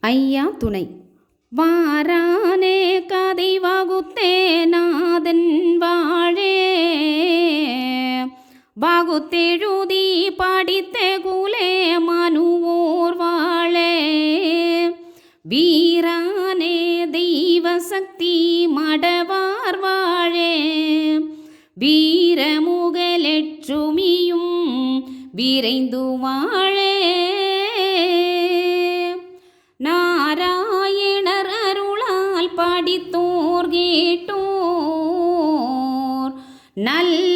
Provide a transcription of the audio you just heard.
ஐயா துணை. வாரானே கதை வகுத்தே நாதன் வாழே, வகுத்தெழுதி படித்த குலே மனுவோர் வாழே, வீரானே தெய்வ சக்தி மடவார் வாழே, வீரமுகலெற்றுமியும் விரைந்து வாழே, நாராயணர் அருளால் படித்தோர் கேட்டோர் நல்ல